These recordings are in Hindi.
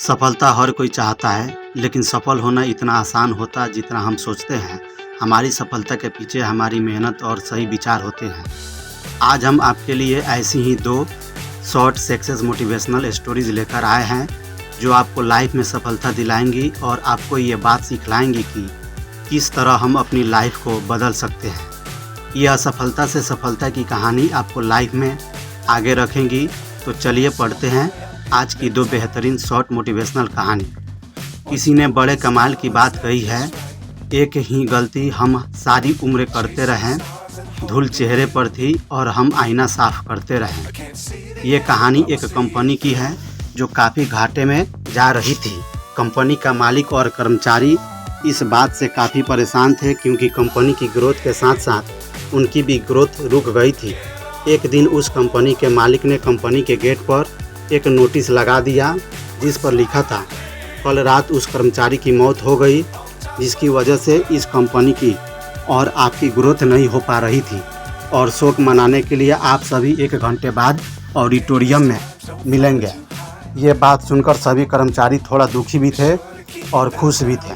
सफलता हर कोई चाहता है, लेकिन सफल होना इतना आसान होता जितना हम सोचते हैं। हमारी सफलता के पीछे हमारी मेहनत और सही विचार होते हैं। आज हम आपके लिए ऐसी ही 2 शॉर्ट सक्सेस मोटिवेशनल स्टोरीज लेकर आए हैं, जो आपको लाइफ में सफलता दिलाएंगी और आपको ये बात सिखलाएंगी कि किस तरह हम अपनी लाइफ को बदल सकते हैं। यह असफलता से सफलता की कहानी आपको लाइफ में आगे रखेंगी। तो चलिए पढ़ते हैं आज की 2 बेहतरीन शॉर्ट मोटिवेशनल कहानी। किसी ने बड़े कमाल की बात कही है, एक ही गलती हम सारी उम्र करते रहें, धूल चेहरे पर थी और हम आईना साफ करते रहें। ये कहानी एक कंपनी की है जो काफ़ी घाटे में जा रही थी। कंपनी का मालिक और कर्मचारी इस बात से काफ़ी परेशान थे, क्योंकि कंपनी की ग्रोथ के साथ साथ उनकी भी ग्रोथ रुक गई थी। एक दिन उस कंपनी के मालिक ने कंपनी के गेट पर एक नोटिस लगा दिया, जिस पर लिखा था, कल रात उस कर्मचारी की मौत हो गई, जिसकी वजह से इस कंपनी की और आपकी ग्रोथ नहीं हो पा रही थी, और शोक मनाने के लिए आप सभी 1 घंटे बाद ऑडिटोरियम में मिलेंगे। ये बात सुनकर सभी कर्मचारी थोड़ा दुखी भी थे और खुश भी थे।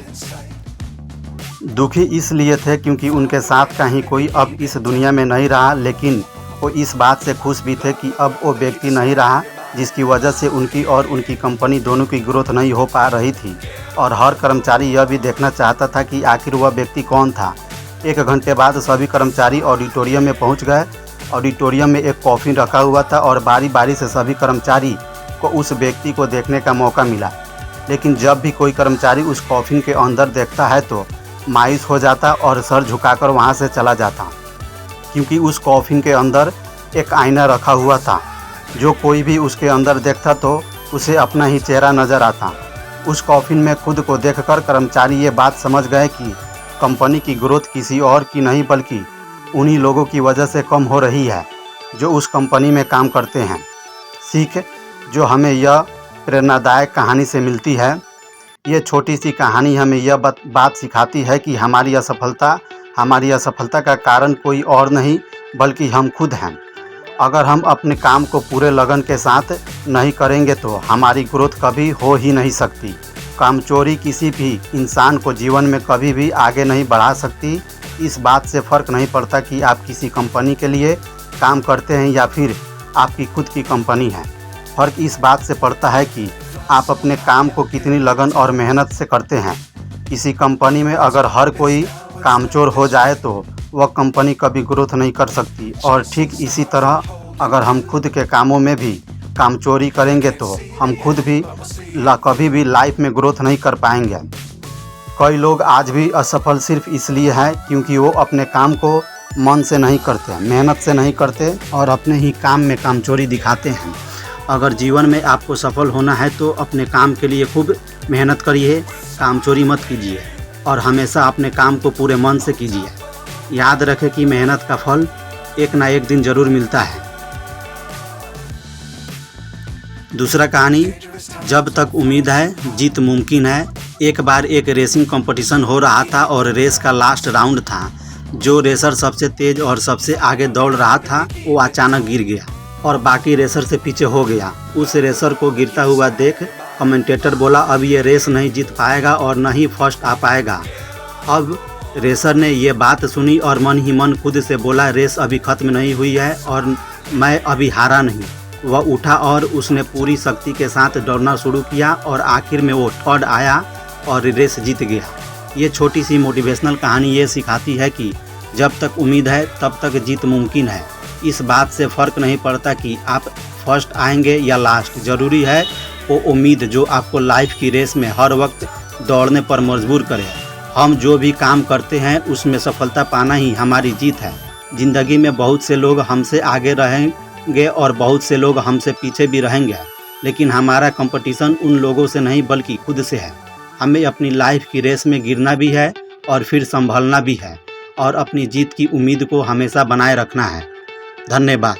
दुखी इसलिए थे क्योंकि उनके साथ का ही कोई अब इस दुनिया में नहीं रहा, लेकिन वो इस बात से खुश भी थे कि अब वो व्यक्ति नहीं रहा जिसकी वजह से उनकी और उनकी कंपनी दोनों की ग्रोथ नहीं हो पा रही थी। और हर कर्मचारी यह भी देखना चाहता था कि आखिर वह व्यक्ति कौन था। 1 घंटे बाद सभी कर्मचारी ऑडिटोरियम में पहुंच गए। ऑडिटोरियम में एक कॉफ़िन रखा हुआ था और बारी बारी से सभी कर्मचारी को उस व्यक्ति को देखने का मौका मिला। लेकिन जब भी कोई कर्मचारी उस कॉफ़िन के अंदर देखता है तो मायूस हो जाता और सर झुकाकर वहां से चला जाता, क्योंकि उस कॉफ़िन के अंदर एक आईना रखा हुआ था। जो कोई भी उसके अंदर देखता तो उसे अपना ही चेहरा नज़र आता। उस कॉफ़िन में खुद को देखकर कर्मचारी ये बात समझ गए कि कंपनी की ग्रोथ किसी और की नहीं बल्कि उन्हीं लोगों की वजह से कम हो रही है जो उस कंपनी में काम करते हैं। सीख जो हमें यह प्रेरणादायक कहानी से मिलती है, ये छोटी सी कहानी हमें यह बात सिखाती है कि हमारी असफलता का कारण कोई और नहीं बल्कि हम खुद हैं। अगर हम अपने काम को पूरे लगन के साथ नहीं करेंगे तो हमारी ग्रोथ कभी हो ही नहीं सकती। कामचोरी किसी भी इंसान को जीवन में कभी भी आगे नहीं बढ़ा सकती। इस बात से फ़र्क नहीं पड़ता कि आप किसी कंपनी के लिए काम करते हैं या फिर आपकी खुद की कंपनी है। फ़र्क इस बात से पड़ता है कि आप अपने काम को कितनी लगन और मेहनत से करते हैं। किसी कंपनी में अगर हर कोई कामचोर हो जाए तो वह कंपनी कभी ग्रोथ नहीं कर सकती, और ठीक इसी तरह अगर हम खुद के कामों में भी कामचोरी करेंगे तो हम खुद भी कभी भी लाइफ में ग्रोथ नहीं कर पाएंगे। कई लोग आज भी असफल सिर्फ इसलिए हैं क्योंकि वो अपने काम को मन से नहीं करते, मेहनत से नहीं करते और अपने ही काम में कामचोरी दिखाते हैं। अगर जीवन में आपको सफल होना है तो अपने काम के लिए खूब मेहनत करिए, कामचोरी मत कीजिए और हमेशा अपने काम को पूरे मन से कीजिए। याद रखें कि मेहनत का फल एक ना एक दिन ज़रूर मिलता है। दूसरा कहानी, जब तक उम्मीद है जीत मुमकिन है। एक बार एक रेसिंग कंपटीशन हो रहा था और रेस का लास्ट राउंड था। जो रेसर सबसे तेज और सबसे आगे दौड़ रहा था वो अचानक गिर गया और बाकी रेसर से पीछे हो गया। उस रेसर को गिरता हुआ देख कमेंटेटर बोला, अब ये रेस नहीं जीत पाएगा और न ही फर्स्ट आ पाएगा। अब रेसर ने ये बात सुनी और मन ही मन खुद से बोला, रेस अभी ख़त्म नहीं हुई है और मैं अभी हारा नहीं। वह उठा और उसने पूरी शक्ति के साथ दौड़ना शुरू किया और आखिर में वो थर्ड आया और रेस जीत गया। ये छोटी सी मोटिवेशनल कहानी ये सिखाती है कि जब तक उम्मीद है तब तक जीत मुमकिन है। इस बात से फ़र्क नहीं पड़ता कि आप फर्स्ट आएंगे या लास्ट, ज़रूरी है वो उम्मीद जो आपको लाइफ की रेस में हर वक्त दौड़ने पर मजबूर करे। हम जो भी काम करते हैं उसमें सफलता पाना ही हमारी जीत है। ज़िंदगी में बहुत से लोग हमसे आगे रहेंगे और बहुत से लोग हमसे पीछे भी रहेंगे, लेकिन हमारा कंपटीशन उन लोगों से नहीं बल्कि खुद से है। हमें अपनी लाइफ की रेस में गिरना भी है और फिर संभलना भी है और अपनी जीत की उम्मीद को हमेशा बनाए रखना है। धन्यवाद।